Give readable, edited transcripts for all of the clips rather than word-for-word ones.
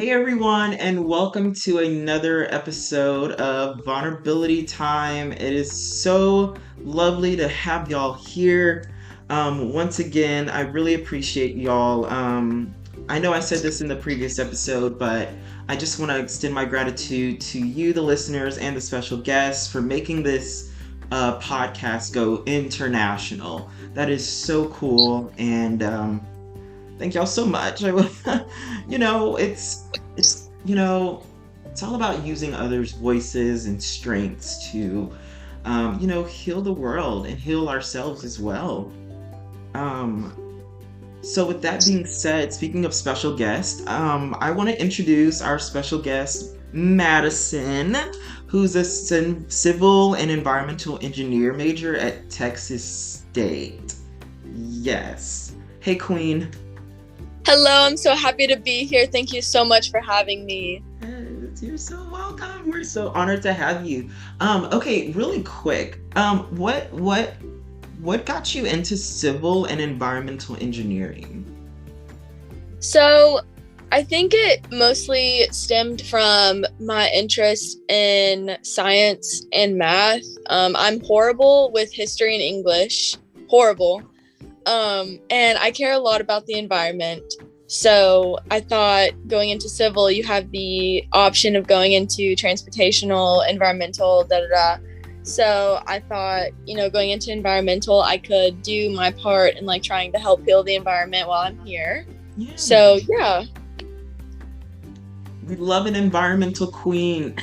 Hey everyone, and welcome to another episode of Vulnerability Time. It is so lovely to have y'all here. Once again, I really appreciate y'all. I know I said this in the previous episode, but I just want to extend my gratitude to you, the listeners, and the special guests for making this podcast go international. That is so cool, and thank y'all so much. It's all about using others' voices and strengths to, heal the world and heal ourselves as well. Um, so with that being said, speaking of special guests, I want to introduce our special guest, Madison, who's a civil and environmental engineer major at Texas State. Yes. Hey, Queen. Hello, I'm so happy to be here. Thank you so much for having me. You're so welcome. We're so honored to have you. Okay, really quick. What got you into civil and environmental engineering? So, I think it mostly stemmed from my interest in science and math. I'm horrible with history and English. Horrible. And I care a lot about the environment. So I thought going into civil, you have the option of going into transportational, environmental, da da da. So I thought, going into environmental, I could do my part in like trying to help heal the environment while I'm here. Yeah. So yeah. We love an environmental queen.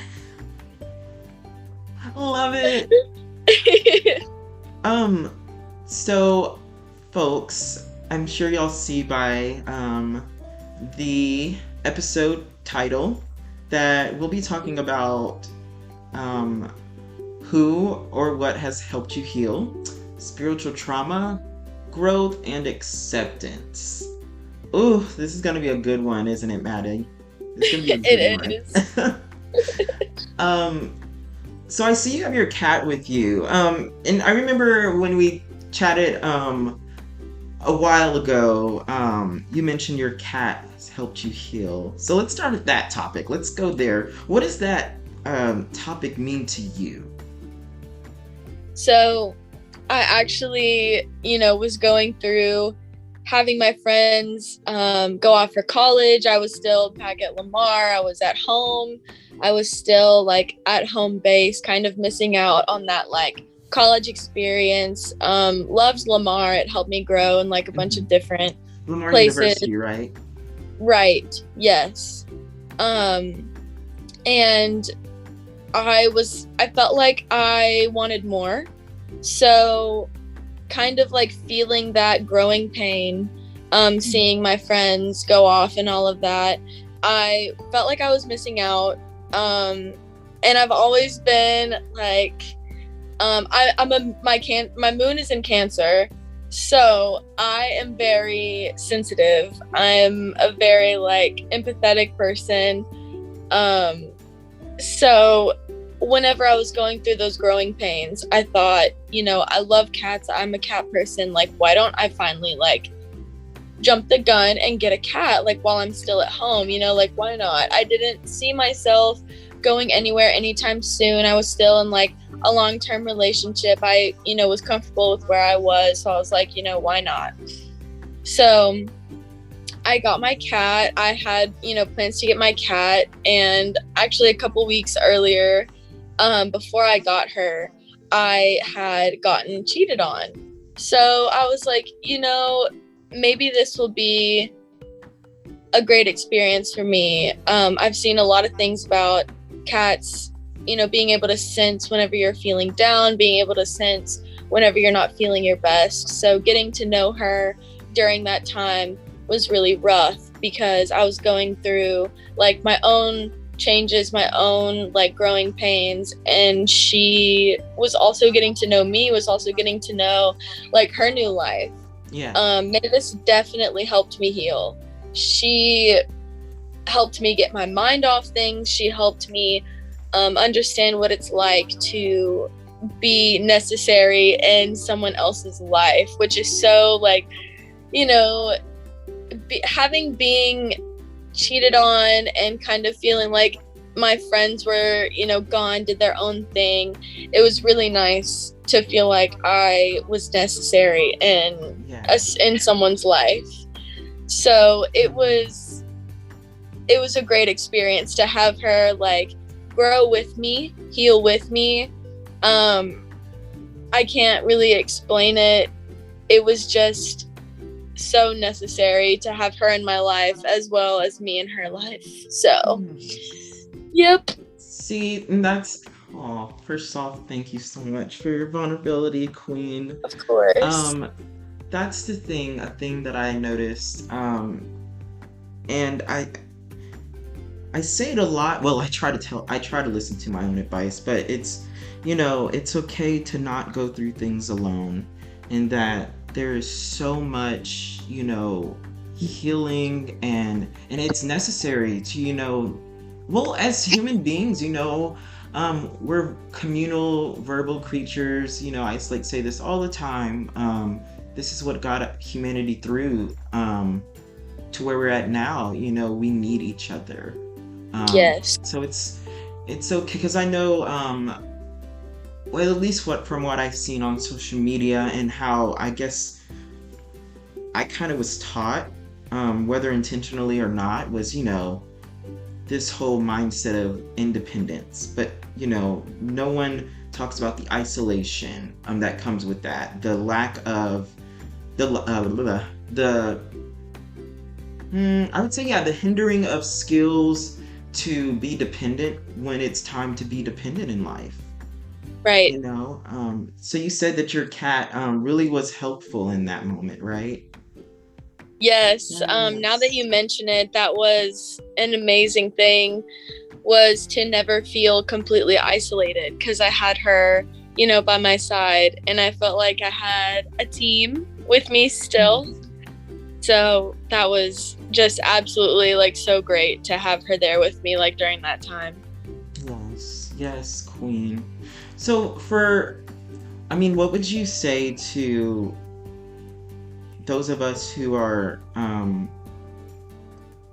Love it. So folks, I'm sure y'all see by the episode title that we'll be talking about who or what has helped you heal, spiritual trauma, growth, and acceptance. Ooh, this is gonna be a good one, isn't it, Maddie? It's gonna be a good one. So I see you have your cat with you. And I remember when we chatted a while ago, you mentioned your cat has helped you heal. So let's start with that topic. Let's go there. What does that topic mean to you? So I actually, was going through having my friends go off for college. I was still back at Lamar. I was at home. I was still like at home base, kind of missing out on that like college experience. Loved Lamar. It helped me grow in like a bunch of different Lamar places. University, right? Right. Yes. And I felt like I wanted more. So kind of like feeling that growing pain, seeing my friends go off and all of that, I felt like I was missing out. And I've always been like, my moon is in Cancer, so I am very sensitive. I'm a very like empathetic person. So whenever I was going through those growing pains, I thought, I love cats. I'm a cat person. Like, why don't I finally like jump the gun and get a cat like while I'm still at home? Like, why not? I didn't see myself going anywhere anytime soon. I was still in like a long-term relationship. I, was comfortable with where I was. So I was like, why not? So I got my cat. I had, plans to get my cat. And actually a couple weeks earlier, before I got her, I had gotten cheated on. So I was like, maybe this will be a great experience for me. I've seen a lot of things about cats, being able to sense whenever you're feeling down, being able to sense whenever you're not feeling your best. So getting to know her during that time was really rough because I was going through like my own changes, my own like growing pains, and she was also getting to know me, was also getting to know like her new life. Yeah. This definitely helped me heal. She helped me get my mind off things. She helped me understand what it's like to be necessary in someone else's life, which is so like, being cheated on and kind of feeling like my friends were, gone, did their own thing. It was really nice to feel like I was necessary in someone's life. So it was a great experience to have her like grow with me, heal with me. I can't really explain it. It was just so necessary to have her in my life as well as me in her life. So, yep. See, first off, thank you so much for your vulnerability, Queen. Of course. That's a thing that I noticed. And I say it a lot. Well, I try to listen to my own advice, but it's okay to not go through things alone, and that there is so much, healing and it's necessary to, well, as human beings, we're communal verbal creatures. I like say this all the time. This is what got humanity through to where we're at now. We need each other. Yes. So it's okay, because I know, well, at least from what I've seen on social media and how I guess I kind of was taught, whether intentionally or not, was, this whole mindset of independence. But, no one talks about the isolation that comes with that, the lack of I would say, the hindering of skills to be dependent when it's time to be dependent in life. Right. So you said that your cat really was helpful in that moment, right? Yes. Now that you mention it, that was an amazing thing, was to never feel completely isolated, because I had her, by my side, and I felt like I had a team with me still. So that was just absolutely like so great to have her there with me like during that time. Yes, Queen. So what would you say to those of us who are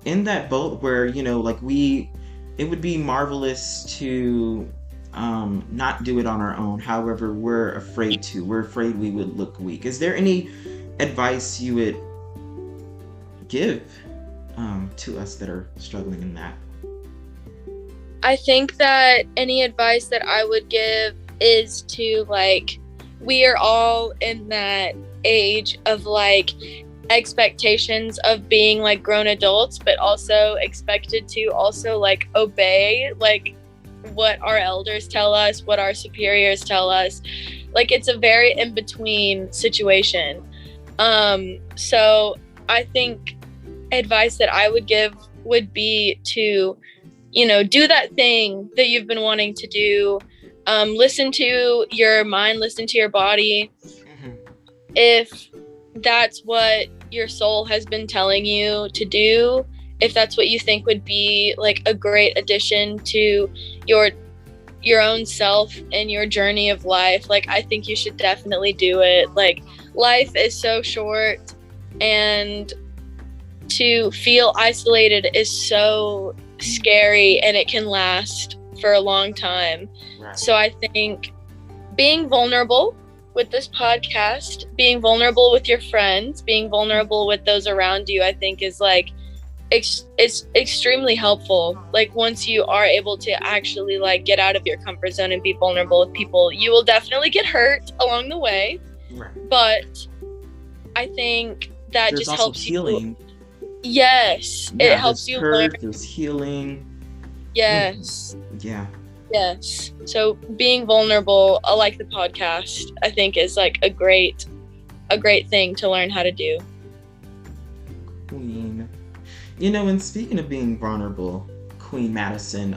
in that boat where, it would be marvelous to not do it on our own. However, we're afraid we would look weak. Is there any advice you would give to us that are struggling in that? I think that any advice that I would give is to, we are all in that age of expectations of being grown adults, but also expected to also obey what our elders tell us, what our superiors tell us. It's a very in-between situation. So I think advice that I would give would be to, do that thing that you've been wanting to do. Listen to your mind, listen to your body. If that's what your soul has been telling you to do, if that's what you think would be a great addition to your own self and your journey of life, I think you should definitely do it. Life is so short, and to feel isolated is so scary, and it can last for a long time. Right. So I think being vulnerable with this podcast, being vulnerable with your friends, being vulnerable with those around you, I think is it's extremely helpful. Once you are able to actually get out of your comfort zone and be vulnerable with people, you will definitely get hurt along the way. Right. But I think that there's just helps healing. Yes, it helps you learn. There's healing. Yes. Yeah. Yes. So being vulnerable, like the podcast, I think is a great thing to learn how to do. Queen. And speaking of being vulnerable, Queen Madison,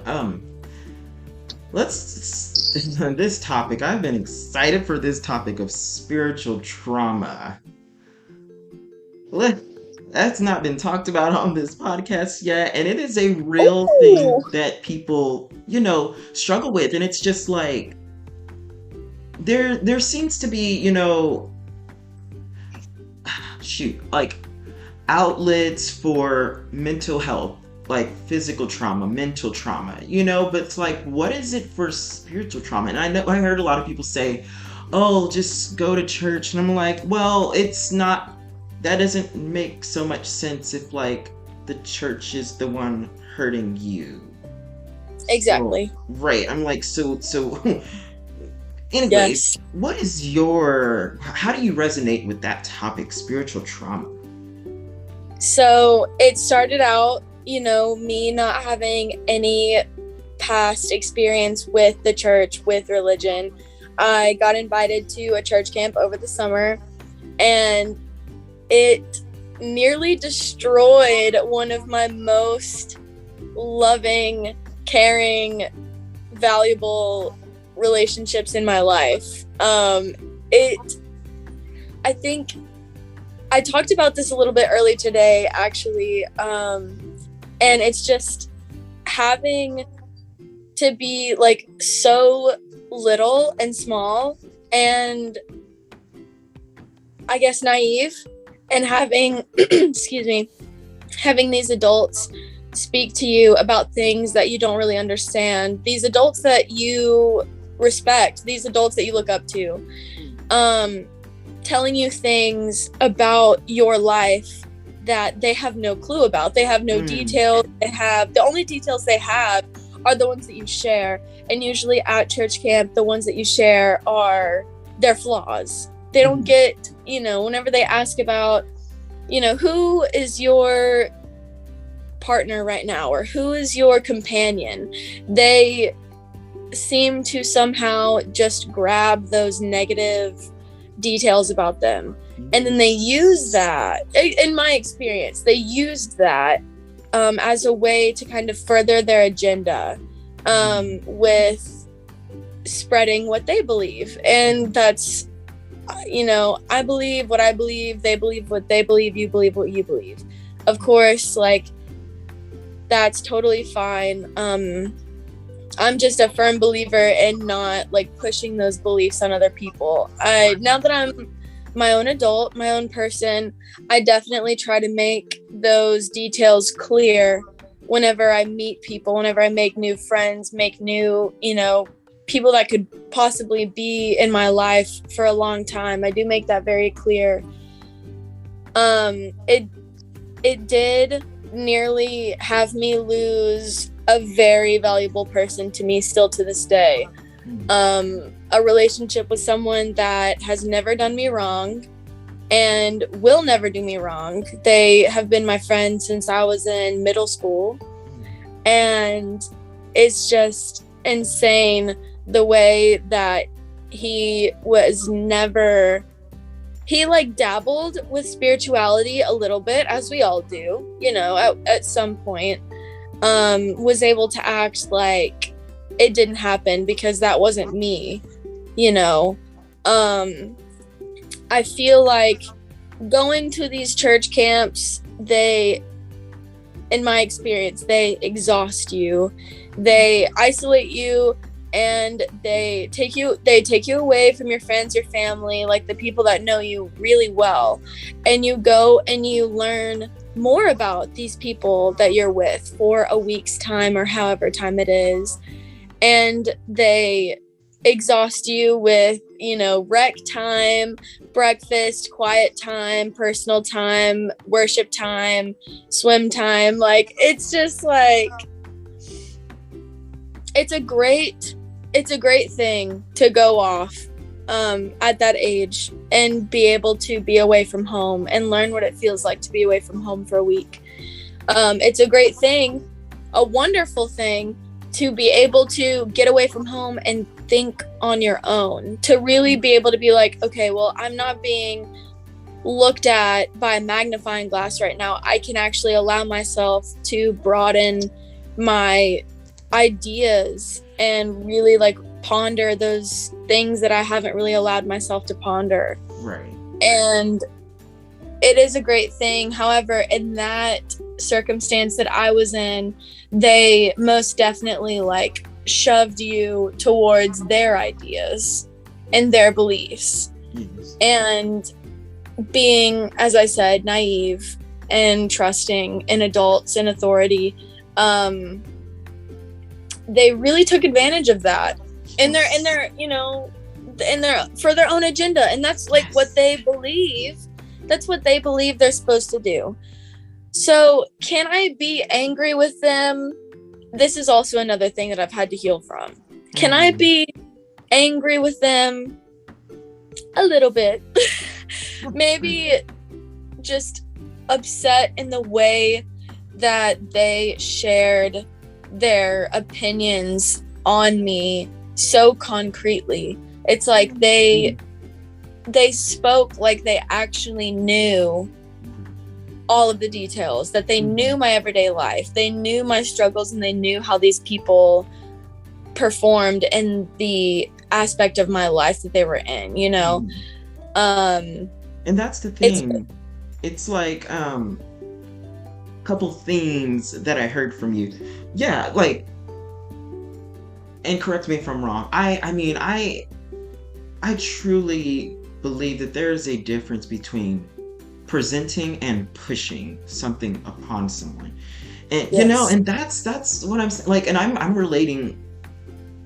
this topic, I've been excited for this topic of spiritual trauma. That's not been talked about on this podcast yet, and it is a real thing that people, struggle with. And it's just there seems to be, outlets for mental health like physical trauma, mental trauma, you know, but it's like, what is it for spiritual trauma? And I know I heard a lot of people say, oh, just go to church. And I'm like, well, it's not, that doesn't make so much sense if like the church is the one hurting you. Exactly. So, right. I'm like, so anyways, Yes. what is how do you resonate with that topic, spiritual trauma? So it started out, me not having any past experience with the church, with religion. I got invited to a church camp over the summer, and it nearly destroyed one of my most loving, caring, valuable relationships in my life. I think I talked about this a little bit early today, actually, and it's just having to be like so little and small and I guess naive, and having excuse me, having these adults speak to you about things that you don't really understand, these adults that you respect, these adults that you look up to, telling you things about your life that they have no clue about. They have no details. The only details they have are the ones that you share. And usually at church camp, the ones that you share are their flaws. They don't get, whenever they ask about, who is your partner right now, or who is your companion, they seem to somehow just grab those negative details about them, and then they use that, in my experience, they used that as a way to kind of further their agenda with spreading what they believe. And that's, I believe what I believe, they believe what they believe, you believe what you believe. Of course, like, that's totally fine. I'm just a firm believer in not like pushing those beliefs on other people. Now that I'm my own adult, my own person, I definitely try to make those details clear whenever I meet people, whenever I make new friends, make new, people that could possibly be in my life for a long time. I do make that very clear. It did nearly have me lose a very valuable person to me still to this day. A relationship with someone that has never done me wrong and will never do me wrong. They have been my friend since I was in middle school, and it's just insane the way that he like dabbled with spirituality a little bit, as we all do, at some point, was able to act like it didn't happen because that wasn't me, I feel like going to these church camps, in my experience, they exhaust you, they isolate you, and they take you away from your friends, your family, like the people that know you really well, and you go and you learn more about these people that you're with for a week's time or however time it is, and they exhaust you with, rec time, breakfast, quiet time, personal time, worship time, swim time. Like, it's just like, it's a great thing to go off at that age and be able to be away from home and learn what it feels like to be away from home for a week. It's a great thing, a wonderful thing, to be able to get away from home and think on your own, to really be able to be like, okay, well, I'm not being looked at by a magnifying glass right now. I can actually allow myself to broaden my ideas and really like ponder those things that I haven't really allowed myself to ponder. Right. And it is a great thing. However, in that circumstance that I was in, they most definitely like shoved you towards their ideas and their beliefs. Yes. And being, as I said, naive and trusting in adults and authority, um they really took advantage of that in their you know, in their for their own agenda, and that's like what they believe. That's what they believe they're supposed to do. So can I be angry with them? This is also another thing that I've had to heal from. Can I be angry with them? A little bit. Maybe just upset in the way that they shared their opinions on me so concretely. It's like they spoke like they actually knew all of the details, that they knew my everyday life, they knew my struggles, and they knew how these people performed in the aspect of my life that they were in, you know. And that's the thing. It's like couple themes that I heard from you. Yeah, like, and correct me if I'm wrong. I mean, I truly believe that there is a difference between presenting and pushing something upon someone. And you know, and that's what I'm like, and I'm relating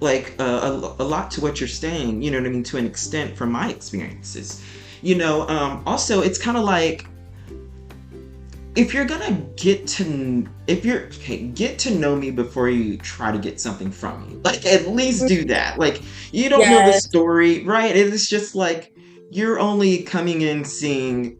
like a lot to what you're saying, you know what I mean, to an extent from my experiences. You know, also it's kind of like, if you're gonna get to know me before you try to get something from me, like at least do that. Like, you don't know the story, right? It's just like you're only coming in seeing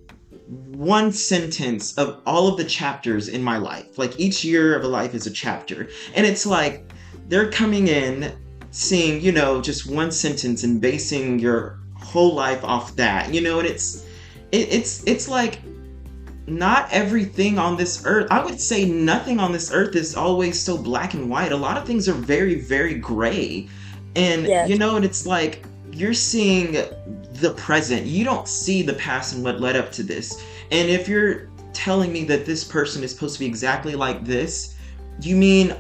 one sentence of all of the chapters in my life. Like each year of a life is a chapter, and it's like they're coming in seeing, you know, just one sentence and basing your whole life off that, you know. And it's like, not everything on this earth, I would say nothing on this earth is always so black and white. A lot of things are very, very gray. And, you know, and it's like, you're seeing the present. You don't see the past and what led up to this. And if you're telling me that this person is supposed to be exactly like this, you mean,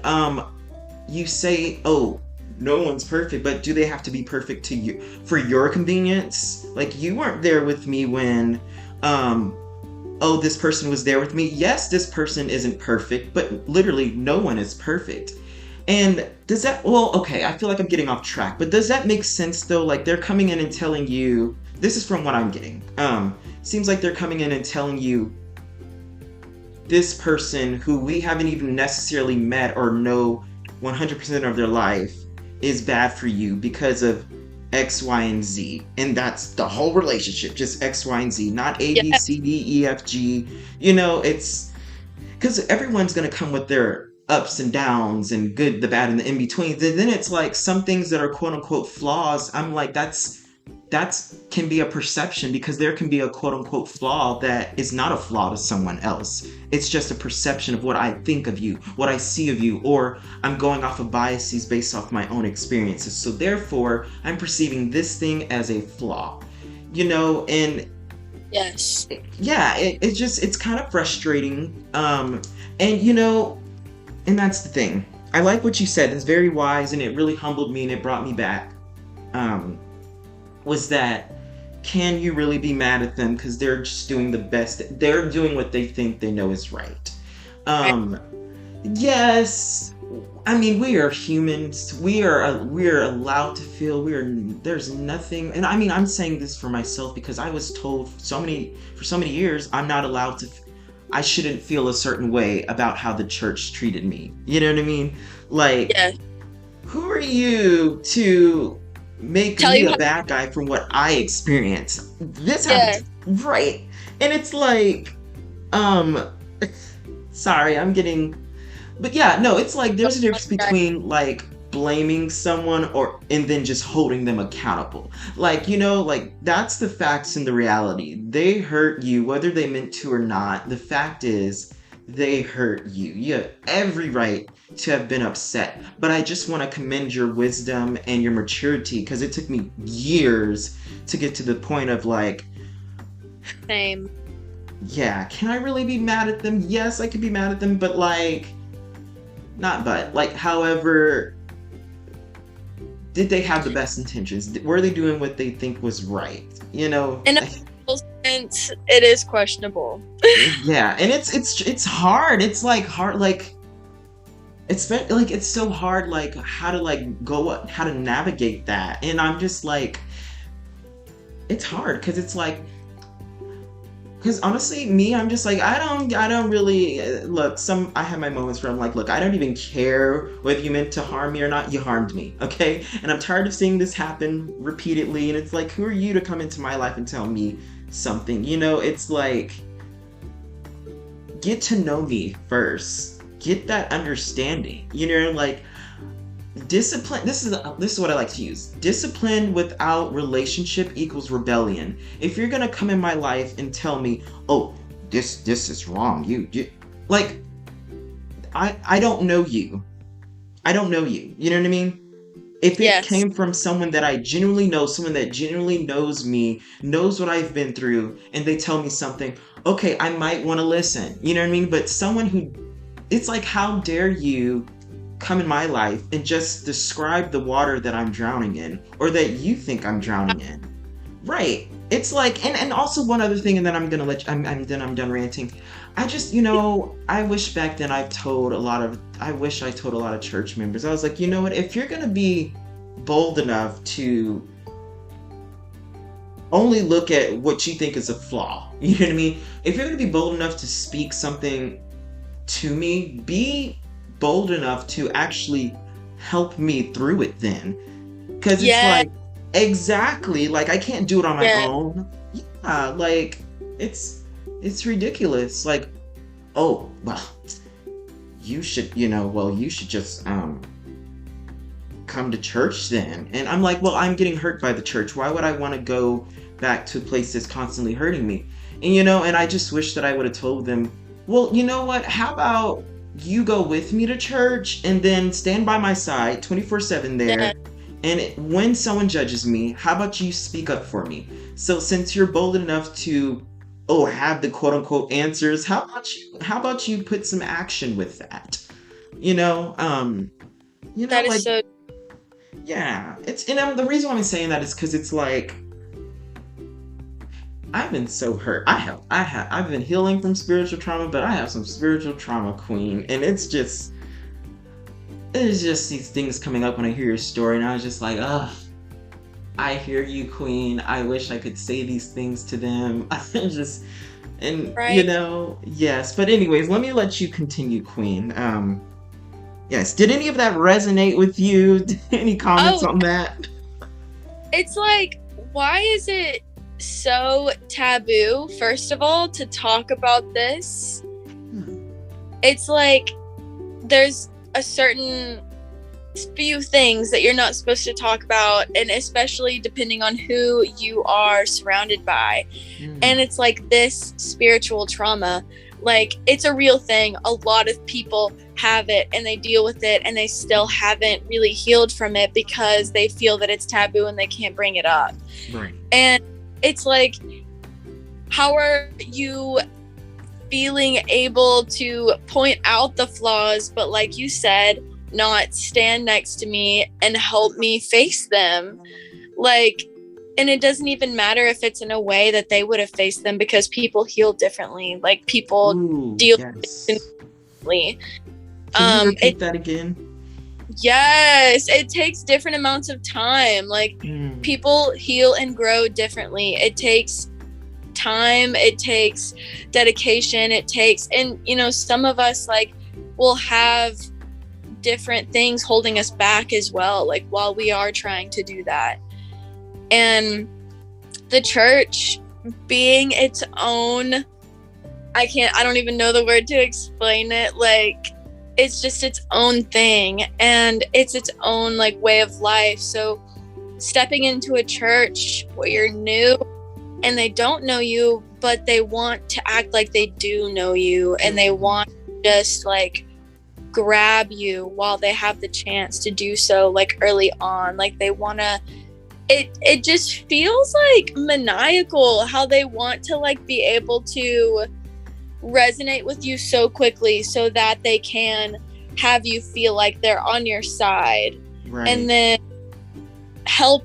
you say, oh, no one's perfect, but do they have to be perfect to you for your convenience? Like, you weren't there with me when, oh, this person was there with me. Yes, this person isn't perfect, but literally no one is perfect. And does that, well, okay, I feel like I'm getting off track, but does that make sense though? Like, they're coming in and telling you, this is from what I'm getting. Seems like they're coming in and telling you, this person who we haven't even necessarily met or know 100% of their life is bad for you because of X, Y, and Z. And that's the whole relationship, just X, Y, and Z, not A, B, C, D, E, F, G. You know, it's because everyone's going to come with their ups and downs and good, the bad, and the in-betweens. And then it's like some things that are quote unquote flaws. I'm like, that's can be a perception, because there can be a quote unquote flaw that is not a flaw to someone else. It's just a perception of what I think of you, what I see of you, or I'm going off of biases based off my own experiences. So therefore, I'm perceiving this thing as a flaw, you know. And yes, yeah, it's kind of frustrating. And you know, and that's the thing. I like what you said. It's very wise, and it really humbled me, and it brought me back. Was that, can you really be mad at them because they're just doing the best? They're doing what they think they know is right. Yes, I mean, we are humans. We are allowed to feel. There's nothing, and I mean, I'm saying this for myself because I was told for so many years I'm not allowed to. I shouldn't feel a certain way about how the church treated me. You know what I mean? Like, who are you to make me a bad guy from what I experienced? This happened, right? And it's like, sorry, I'm getting, but yeah, no, it's like there's a difference between like blaming someone and then just holding them accountable. Like, you know, like that's the facts and the reality. They hurt you, whether they meant to or not. The fact is, they hurt you. You have every right to have been upset. But I just want to commend your wisdom and your maturity, because it took me years to get to the point of like, same. Yeah, can I really be mad at them? Yes, I could be mad at them, but like, however, did they have the best intentions? Were they doing what they think was right? You know? In a sense, it is questionable. Yeah, and it's hard. It's like hard, like, like it's so hard, like how to like go, how to navigate that. And I'm just like, it's hard because it's like, because honestly, me, I'm just like, I don't really look. I have my moments where I'm like, look, I don't even care whether you meant to harm me or not. You harmed me, okay? And I'm tired of seeing this happen repeatedly. And it's like, who are you to come into my life and tell me something? It's like, get to know me first. Get that understanding. Like discipline. This is what I like to use. Discipline without relationship equals rebellion. If you're gonna come in my life and tell me, oh, this is wrong, you like, I don't know you. I don't know you. You know what I mean? If it Yes. came from someone that I genuinely know, someone that genuinely knows me, knows what I've been through, and they tell me something, okay, I might want to listen. You know what I mean? But someone who, it's like, how dare you come in my life and just describe the water that I'm drowning in, or that you think I'm drowning in? Right. It's like, and also one other thing, and then I'm gonna let you, I'm done ranting. I just, I wish back then I wish I told a lot of church members. I was like, you know what, if you're gonna be bold enough to only look at what you think is a flaw, you know what I mean? If you're gonna be bold enough to speak something to me, be bold enough to actually help me through it then. Because it's Yeah. like, exactly, like I can't do it on my Yeah. own. Yeah, like it's ridiculous. Like, oh, well, you should just come to church then. And I'm like, well, I'm getting hurt by the church. Why would I want to go back to a place that's constantly hurting me? And I just wish that I would have told them, well, you know what? How about you go with me to church and then stand by my side 24/7 Yeah. there. And when someone judges me, how about you speak up for me? So since you're bold enough to, oh, have the quote unquote answers, how about you put some action with that? You know, um, That is like, so. yeah, the reason why I'm saying that is because it's like, I've been so hurt. I've been healing from spiritual trauma, but I have some spiritual trauma, queen, and it's just these things coming up when I hear your story, and I was just like, ugh, I hear you, queen. I wish I could say these things to them. Right. Yes. But anyways, let me let you continue, queen. Yes. Did any of that resonate with you? Any comments Oh, on that? it's like, why is it so taboo, first of all, to talk about this? Hmm. It's like there's a certain few things that you're not supposed to talk about, and especially depending on who you are surrounded by. And it's like this spiritual trauma, like it's a real thing. A lot of people have it and they deal with it, and they still haven't really healed from it because they feel that it's taboo and they can't bring it up. Right. And it's like, how are you feeling able to point out the flaws, but like you said, not stand next to me and help me face them? Like, and it doesn't even matter if it's in a way that they would have faced them, because people heal differently. Like, people Ooh, deal yes. differently. Can you repeat It that again? Yes, it takes different amounts of time. Like, Hmm. people heal and grow differently. It takes time, it takes dedication, and some of us, like, will have different things holding us back as well, like, while we are trying to do that. And the church being its own, I don't even know the word to explain it. Like, it's just its own thing, and it's its own, like, way of life. So stepping into a church where you're new and they don't know you, but they want to act like they do know you, and they want to just, like, grab you while they have the chance to do so, like, early on. Like, they want to, it just feels like maniacal how they want to, like, be able to resonate with you so quickly so that they can have you feel like they're on your side, Right. and then help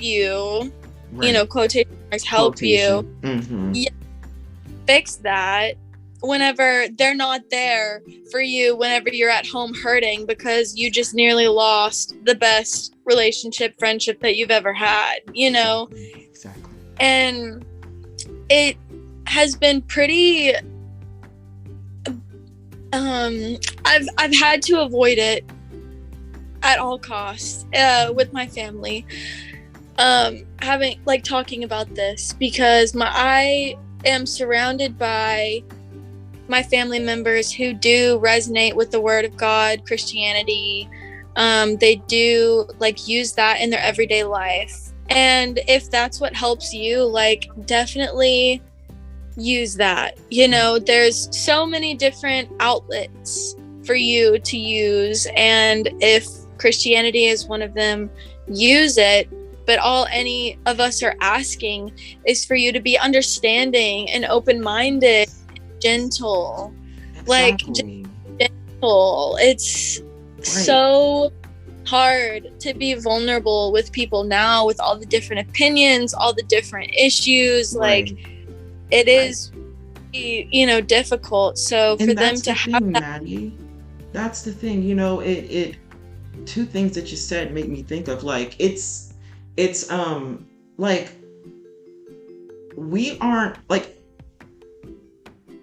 you, Right. quotation marks, help you Mm-hmm. fix that. whenever they're not there for you, whenever you're at home hurting because you just nearly lost the best friendship that you've ever had, you know? Exactly. And it has been pretty, I've had to avoid it at all costs, with my family, having, like, talking about this, because I am surrounded by my family members who do resonate with the Word of God, Christianity. They do, like, use that in their everyday life. And if that's what helps you, like, definitely use that. You know, there's so many different outlets for you to use. And if Christianity is one of them, use it. But all any of us are asking is for you to be understanding and open-minded, gentle. Exactly. Like, gentle. It's so hard to be vulnerable with people now, with all the different opinions, all the different issues. Like, it is, you know, difficult. So for them to have that, Maddie, that's the thing. You know, it two things that you said make me think of, like, it's like, we aren't, like,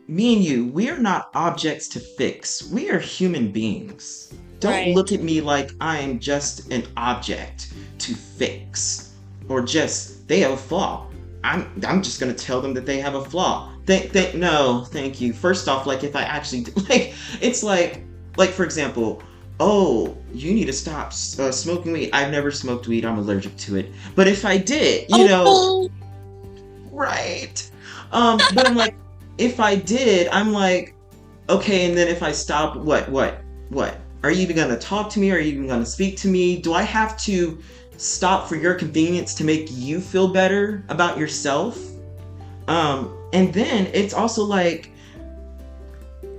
me and you, we're not objects to fix. We are human beings. Don't look at me like I am just an object to fix, or just they have a flaw. I'm just gonna tell them that they have a flaw. No, thank you. First off, like, if I actually like, it's like for example, oh, you need to stop smoking weed. I've never smoked weed. I'm allergic to it. But if I did, you know, right? But I'm like, if I did, I'm like, okay. And then if I stop, what? Are you even gonna talk to me? Are you even gonna speak to me? Do I have to stop for your convenience to make you feel better about yourself? And then it's also like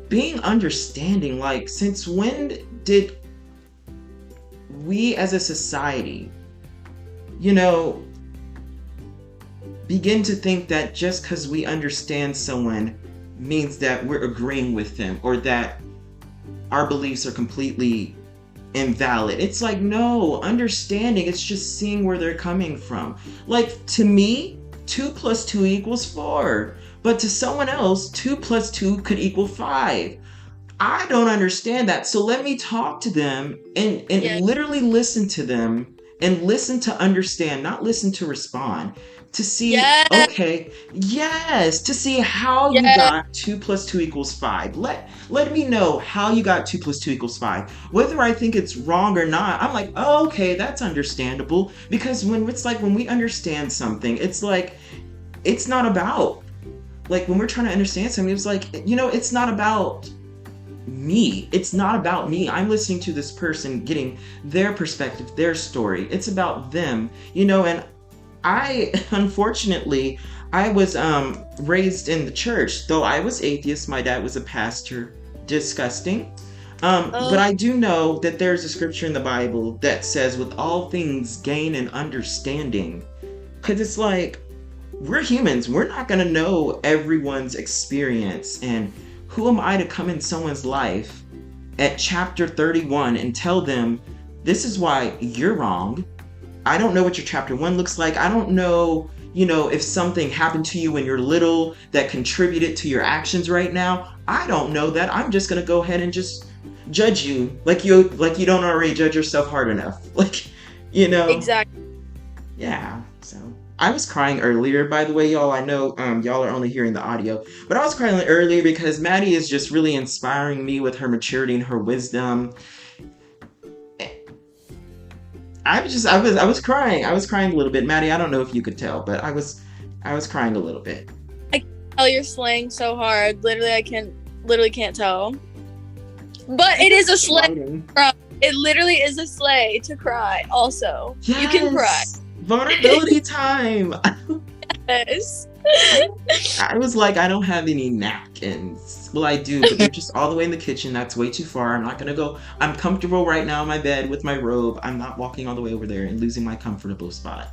being understanding. Like, since when did we as a society, you know, begin to think that just because we understand someone means that we're agreeing with them, or that our beliefs are completely invalid? It's like, no, understanding, it's just seeing where they're coming from. Like, to me, 2 + 2 = 4. But to someone else, 2 + 2 could equal 5. I don't understand that. So let me talk to them and literally listen to them, and listen to understand, not listen to respond. To see, okay, to see how you got 2 + 2 = 5. Let me know how you got 2 + 2 = 5. Whether I think it's wrong or not, I'm like, oh, okay, that's understandable. Because when we understand something, it's like, it's not about, like, when we're trying to understand something, it's like, you know, it's not about me. It's not about me. I'm listening to this person, getting their perspective, their story. It's about them, you know. And unfortunately, I was raised in the church. Though I was atheist, my dad was a pastor. Disgusting. But I do know that there's a scripture in the Bible that says, with all things gain an understanding. Because it's like, we're humans. We're not going to know everyone's experience. And who am I to come in someone's life at chapter 31 and tell them, this is why you're wrong? I don't know what your chapter 1 looks like. I don't know, you know, if something happened to you when you're little that contributed to your actions right now. I don't know that. I'm just going to go ahead and just judge you like you don't already judge yourself hard enough. Like, you know. Exactly. Yeah. So I was crying earlier, by the way, y'all. I know y'all are only hearing the audio, but I was crying earlier because Maddie is just really inspiring me with her maturity and her wisdom. I was crying. I was crying a little bit. Maddie, I don't know if you could tell, but I was crying a little bit. I can tell you're slaying so hard. Literally can't tell. But it is a slay. It literally is a slay to cry also. Yes. You can cry. Vulnerability time. Yes. I was like, I don't have any napkins. Well, I do, but they're just all the way in the kitchen. That's way too far. I'm not gonna go. I'm comfortable right now in my bed with my robe. I'm not walking all the way over there and losing my comfortable spot.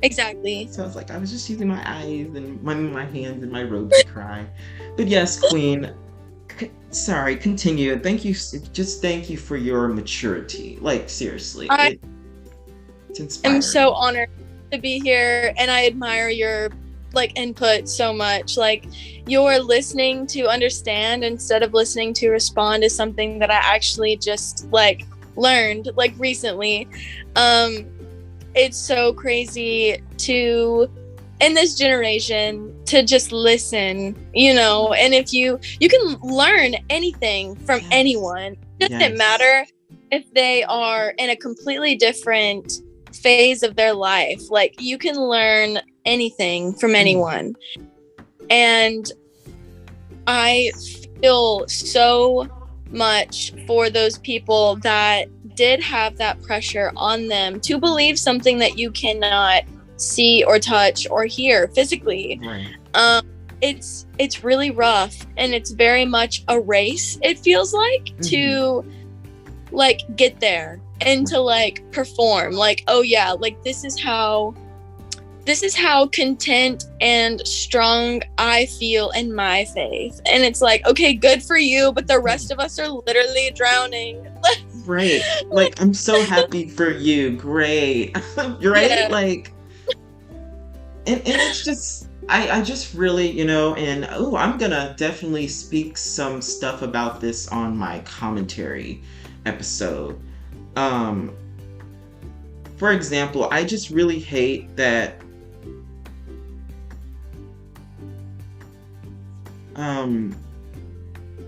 Exactly. So I was like, I was just using my eyes and my hands and my robe to cry. But yes, Queen, sorry, continue. Thank you, just thank you for your maturity. Like, seriously, I it's am so inspiring. honored to be here, and I admire your like input so much. Like, you're listening to understand instead of listening to respond is something that I actually just like learned like recently. Um it's so crazy to in this generation to just listen, you know, and if you can learn anything from Yes, anyone. It doesn't yes. matter if they are in a completely different phase of their life. Like, you can learn anything from Mm, anyone. And I feel so much for those people that did have that pressure on them to believe something that you cannot see or touch or hear physically. right. Um, it's really rough, and it's very much a race. It feels like Hmm. to like get there and Right. to like perform. Like, oh yeah, like this is how content and strong I feel in my faith. And it's like, okay, good for you, but the rest of us are literally drowning. Right. Like, I'm so happy for you. Great. You're right. Yeah. Like, and it's just I just really, and oh, I'm gonna definitely speak some stuff about this on my commentary episode. Um, for example, I just really hate that um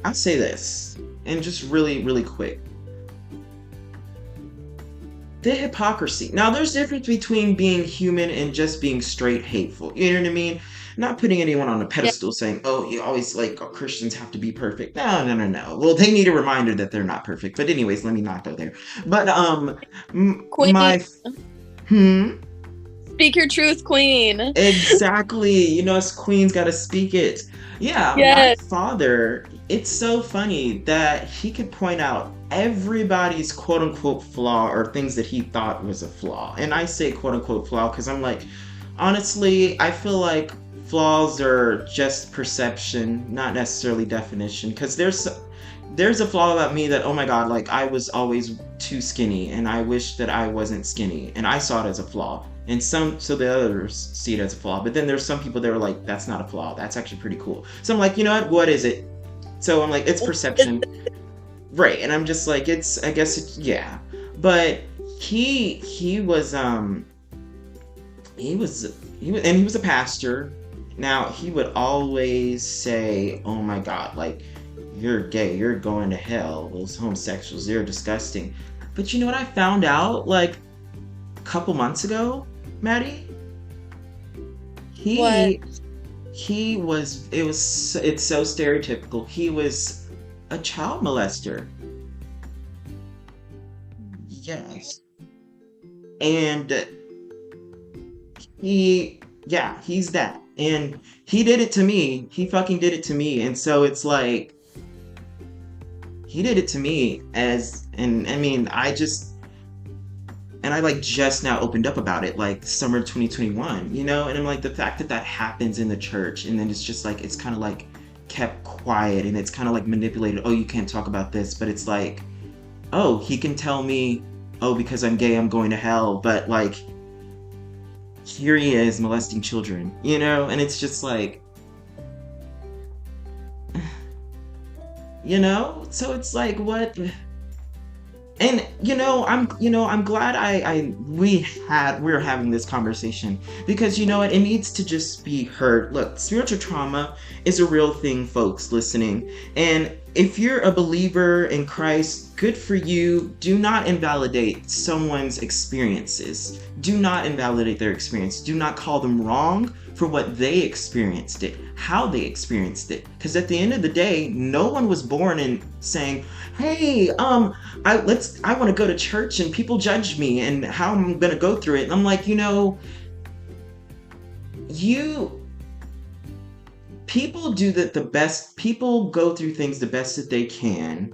I'll say this and just really, really quick. The hypocrisy. Now, there's a difference between being human and just being straight hateful. You know what I mean? Not putting anyone on a Yeah. pedestal saying, oh, you always like Christians have to be perfect. No, no, no, no. Well, they need a reminder that they're not perfect. But anyways, let me not go there. But Queen. hmm, Speak your truth, queen. exactly. Us queens got to speak it. Yeah, my Yes. father, it's so funny that he could point out everybody's quote unquote flaw or things that he thought was a flaw. And I say quote unquote flaw because I'm like, honestly, I feel like flaws are just perception, not necessarily definition. Because there's a flaw about me that, oh my God, like I was always too skinny and I wish that I wasn't skinny. And I saw it as a flaw. And so the others see it as a flaw. But then there's some people that are like, that's not a flaw. That's actually pretty cool. So I'm like, you know what is it? So I'm like, it's perception. Right. And I'm just like, I guess yeah. But he was, and he was a pastor. Now he would always say, oh my God, like, you're gay, you're going to hell. Those homosexuals, they're disgusting. But you know what I found out like a couple months ago, Maddie? What? He it's so stereotypical. He was a child molester. Yes. And he's that. And he did it to me. He fucking did it to me. And so it's like he did it to me and I mean, I like just now opened up about it like summer 2021, and I'm like the fact that that happens in the church and then it's just like it's kind of like kept quiet and it's kind of like manipulated. Oh, you can't talk about this, but it's like, oh, he can tell me, oh, because I'm gay I'm going to hell, but like here he is molesting children, and it's just like, so it's like what. And I'm glad we're having this conversation because you know what, it needs to just be heard. Look, spiritual trauma is a real thing, folks listening. And if you're a believer in Christ, good for you. Do not invalidate someone's experiences. Do not invalidate their experience. Do not call them wrong for what they experienced it, how they experienced it. Because at the end of the day, no one was born in saying, hey, I want to go to church and people judge me and how I'm gonna go through it. And I'm like, you people do the best. People go through things the best that they can,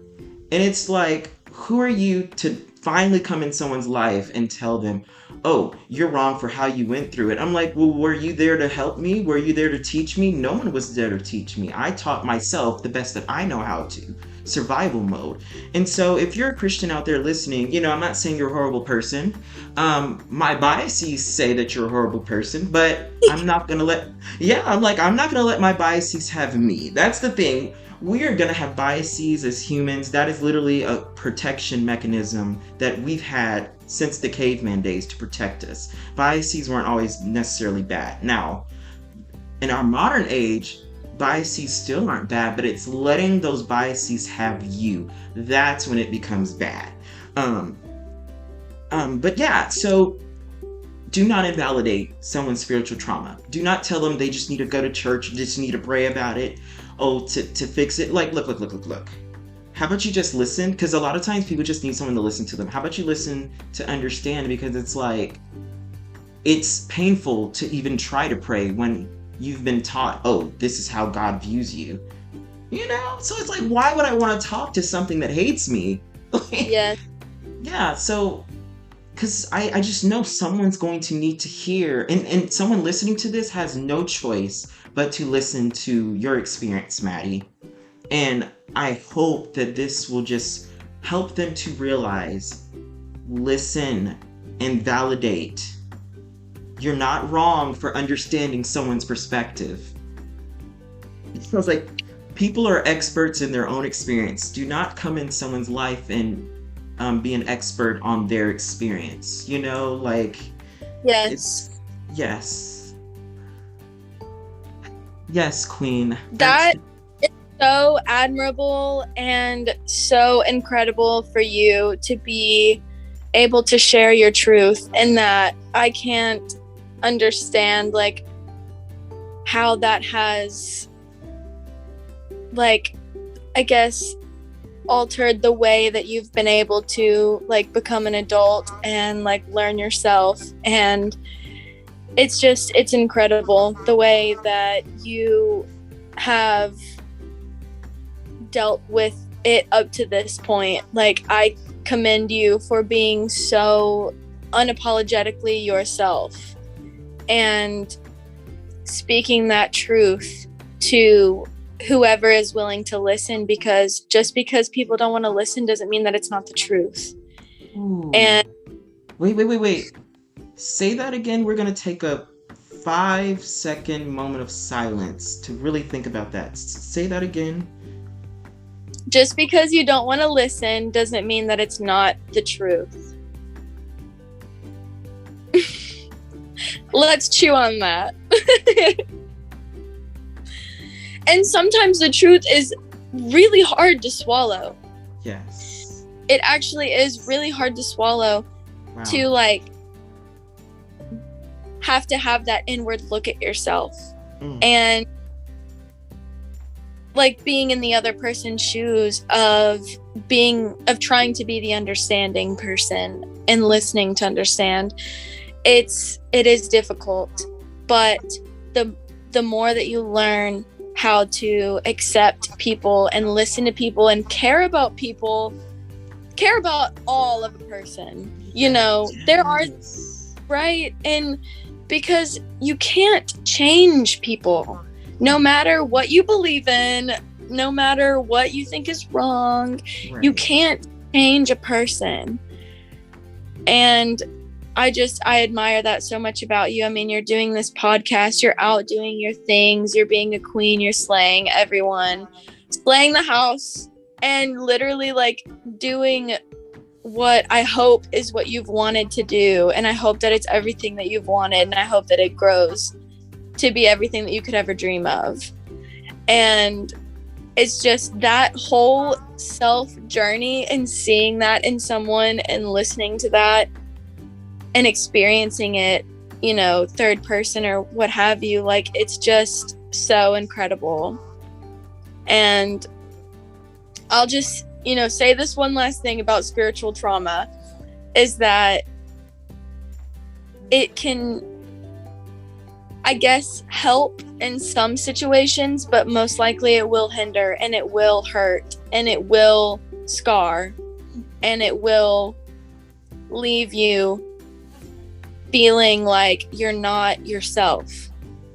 and it's like, who are you to finally come in someone's life and tell them, oh, you're wrong for how you went through it. I'm like, well, were you there to help me? Were you there to teach me? No one was there to teach me. I taught myself the best that I know how to. Survival mode. And so if you're a Christian out there listening, I'm not saying you're a horrible person. My biases say that you're a horrible person, but I'm not gonna let I'm not gonna let my biases have me. That's the thing. We are gonna have biases as humans. That is literally a protection mechanism that we've had since the caveman days to protect us. Biases weren't always necessarily bad. Now, in our modern age, biases still aren't bad, but it's letting those biases have you. That's when it becomes bad. But yeah, so do not invalidate someone's spiritual trauma. Do not tell them they just need to go to church, just need to pray about it, to fix it. Like, look. How about you just listen? Because a lot of times people just need someone to listen to them. How about you listen to understand? Because it's like, it's painful to even try to pray when you've been taught, oh, this is how God views you. So it's like, why would I want to talk to something that hates me? Yeah. Yeah, so, because I just know someone's going to need to hear, and someone listening to this has no choice but to listen to your experience, Maddie. And I hope that this will just help them to realize, listen and validate. You're not wrong for understanding someone's perspective. It feels like people are experts in their own experience. Do not come in someone's life and be an expert on their experience. Yes. Yes, Queen. That is so admirable and so incredible for you to be able to share your truth, and that I can't understand how that has I guess altered the way that you've been able to become an adult and learn yourself. And it's incredible the way that you have dealt with it up to this point. I commend you for being so unapologetically yourself and speaking that truth to whoever is willing to listen, because just because people don't want to listen doesn't mean that it's not the truth. Ooh. And wait. Say that again. We're going to take a 5-second moment of silence to really think about that. Say that again. Just because you don't want to listen doesn't mean that it's not the truth. Let's chew on that. And sometimes the truth is really hard to swallow. Yes. It actually is really hard to swallow. Wow. To have to have that inward look at yourself. And being in the other person's shoes of trying to be the understanding person and listening to understand. It is difficult, but the more that you learn how to accept people and listen to people and care about people, care about all of a person, there are, right? And because you can't change people, no matter what you believe in, no matter what you think is wrong, right. You can't change a person. And I admire that so much about you. I mean, you're doing this podcast, you're out doing your things, you're being a queen, you're slaying everyone, slaying the house, and literally doing what I hope is what you've wanted to do. And I hope that it's everything that you've wanted, and I hope that it grows to be everything that you could ever dream of. And it's just that whole self journey and seeing that in someone and listening to that and experiencing it, third person or what have you, it's just so incredible. And I'll just, say this one last thing about spiritual trauma is that it can, I guess, help in some situations, but most likely it will hinder, and it will hurt, and it will scar, and it will leave you feeling like you're not yourself.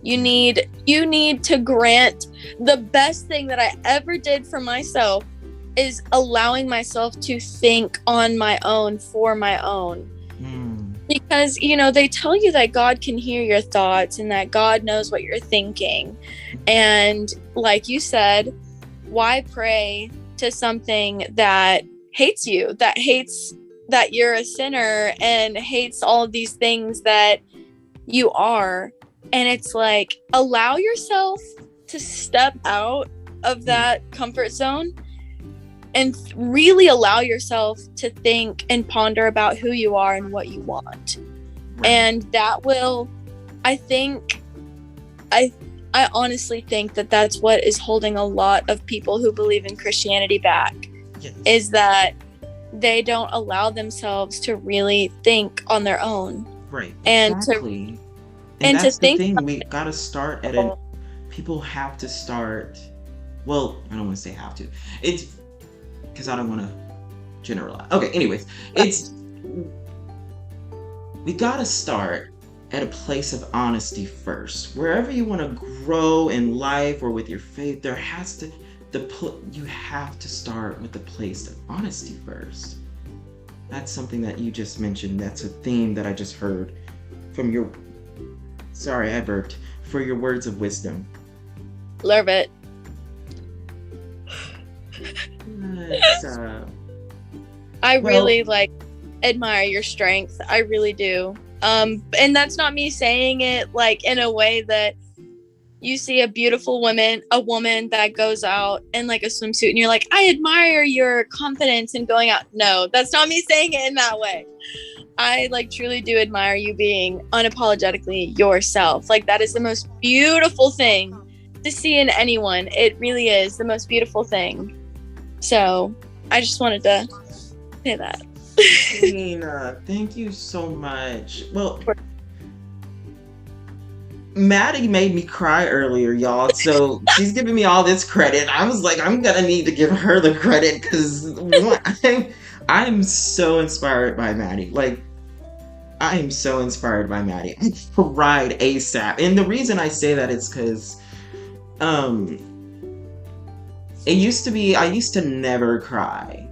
You need to grant. The best thing that I ever did for myself is allowing myself to think on my own, for my own. Because, you know, they tell you that God can hear your thoughts and that God knows what you're thinking. And like you said, why pray to something that hates you, that hates that you're a sinner and hates all of these things that you are? And it's like, allow yourself to step out of that comfort zone and really allow yourself to think and ponder about who you are and what you want. Right. And that will, I honestly think that that's what is holding a lot of people who believe in Christianity back. Yes. Is that they don't allow themselves to really think on their own. Right. And exactly. And that's the thing. We gotta start at it. People have to start. Well, I don't want to say have to. It's because I don't want to generalize. Okay. Anyways, we gotta start at a place of honesty first. Wherever you want to grow in life or with your faith, there has to you have to start with the place of honesty first. That's something that you just mentioned. That's a theme that I just heard from your. Sorry, I burped. For your words of wisdom. Love it. I really admire your strength. I really do. And that's not me saying it like in a way that you see a beautiful a woman that goes out in like a swimsuit and you're like, I admire your confidence in going out. No, that's not me saying it in that way. I truly do admire you being unapologetically yourself. Like, that is the most beautiful thing to see in anyone. It really is the most beautiful thing. So I just wanted to say that. Nina, thank you so much. Well, Maddie made me cry earlier, y'all. So she's giving me all this credit. I was like, I'm gonna need to give her the credit because I'm so inspired by Maddie. I am so inspired by Maddie. I cried ASAP. And the reason I say that is because it used to be, I used to never cry.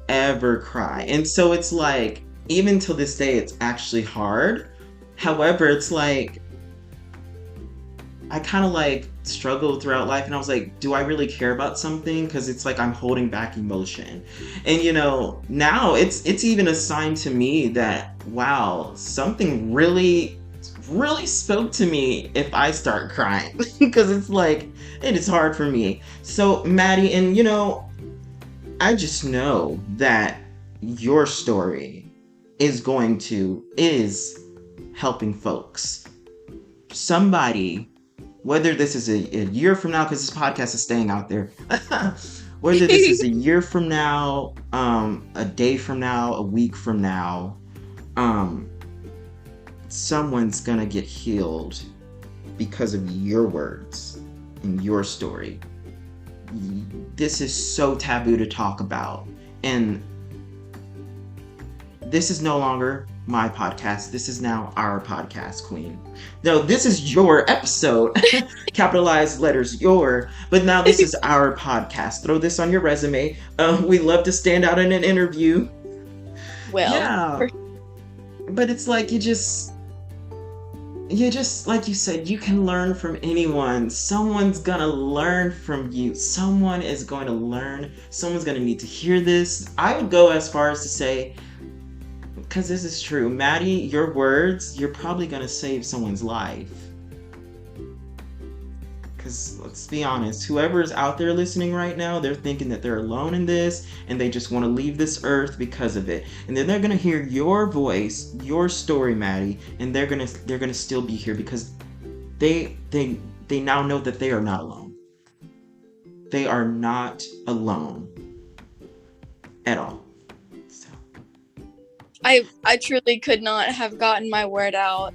Ever cry. And so it's like, even till this day, it's actually hard. However, it's like, I kind of struggled throughout life and I was like, do I really care about something? Because it's like I'm holding back emotion. And now it's even a sign to me that, wow, something really spoke to me if I start crying. Because it's like, it is hard for me. So Maddie, and I just know that your story is helping folks. Somebody, whether this is a year from now, because this podcast is staying out there, whether this is a year from now, a day from now, a week from now, someone's gonna get healed because of your words and your story. This is so taboo to talk about, and this is no longer my podcast. This is now our podcast, Queen. No, this is your episode. Capitalized letters, your. But now this is our podcast. Throw this on your resume. We love to stand out in an interview. Well, yeah. But it's like you just like you said, you can learn from anyone. Someone's gonna learn from you. Someone is going to learn. Someone's gonna need to hear this. I would go as far as to say, because this is true, Maddie, your words, you're probably gonna save someone's life. Because let's be honest, whoever is out there listening right now, they're thinking that they're alone in this and they just want to leave this earth because of it. And then they're gonna hear your voice, your story, Maddie, and they're gonna still be here because they now know that they are not alone. They are not alone at all. So I truly could not have gotten my word out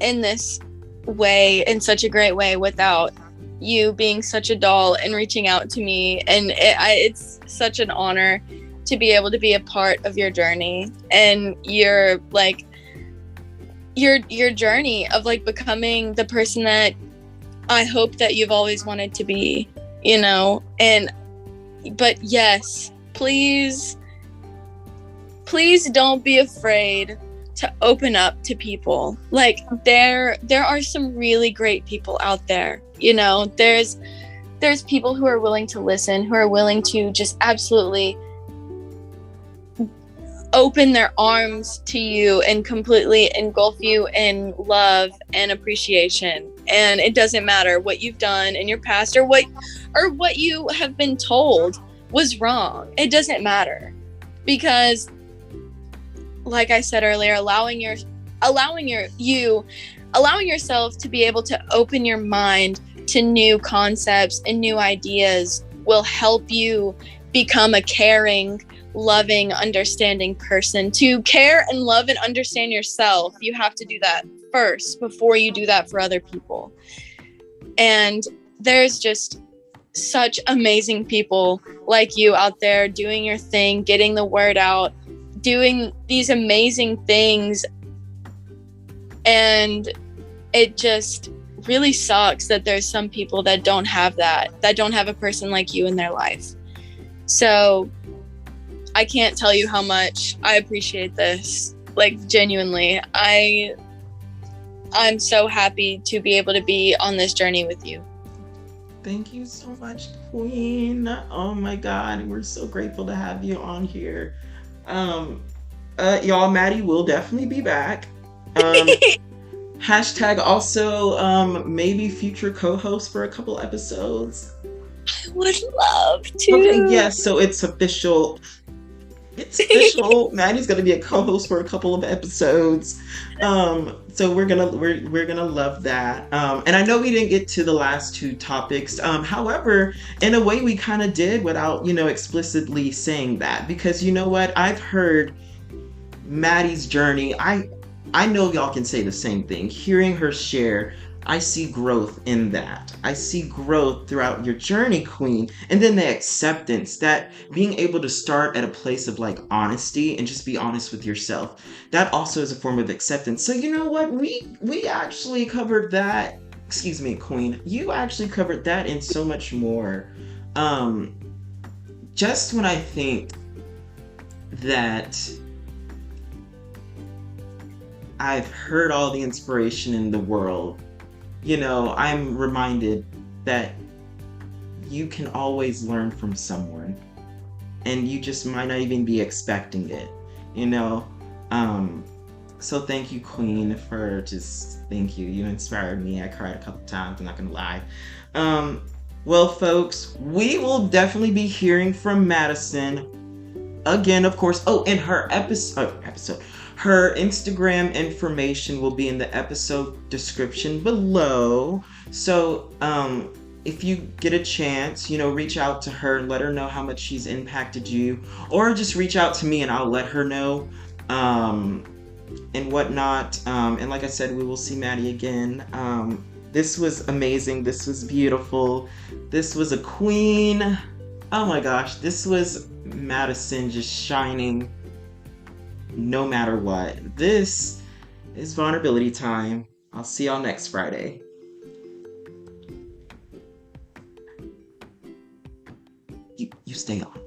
in this way, in such a great way, without you being such a doll and reaching out to me. And it's such an honor to be able to be a part of your journey. And you're your journey of like becoming the person that I hope that you've always wanted to be, you know. And but yes, please don't be afraid to open up to people. Like there are some really great people out there, you know. There's people who are willing to listen, who are willing to just absolutely open their arms to you and completely engulf you in love and appreciation. And it doesn't matter what you've done in your past or what you have been told was wrong. It doesn't matter, because like I said earlier, allowing yourself to be able to open your mind to new concepts and new ideas will help you become a caring, loving, understanding person. To care and love and understand yourself, you have to do that first before you do that for other people. And there's just such amazing people like you out there doing your thing, getting the word out, doing these amazing things. And it just really sucks that there's some people that don't have that don't have a person like you in their life. So I can't tell you how much I appreciate this. Like, genuinely, I'm so happy to be able to be on this journey with you. Thank you so much, Queen. Oh my God, we're so grateful to have you on here. Y'all, Maddie will definitely be back. Hashtag also maybe future co-host for a couple episodes. I would love to. Okay, yes, so it's official. It's official. Maddie's gonna be a co-host for a couple of episodes. So we're gonna love that. And I know we didn't get to the last two topics. However, in a way we kind of did without, explicitly saying that, because you know what? I've heard Maddie's journey. I know y'all can say the same thing. Hearing her share, I see growth in that. I see growth throughout your journey, Queen. And then the acceptance, that being able to start at a place of like honesty and just be honest with yourself. That also is a form of acceptance. So you know what? We actually covered that. Excuse me, Queen. You actually covered that and so much more. Just when I think that I've heard all the inspiration in the world, I'm reminded that you can always learn from someone, and you just might not even be expecting it, So thank you, Queen, thank you. You inspired me. I cried a couple times, I'm not gonna lie. Well, folks, we will definitely be hearing from Madison again, of course. Oh, and her her Instagram information will be in the episode description below. So if you get a chance, reach out to her and let her know how much she's impacted you, or just reach out to me and I'll let her know and whatnot. And like I said, we will see Maddie again. This was amazing. This was beautiful. This was a queen. Oh my gosh, this was Madison just shining no matter what. This is Vulnerability Time. I'll see y'all next Friday. You stay on.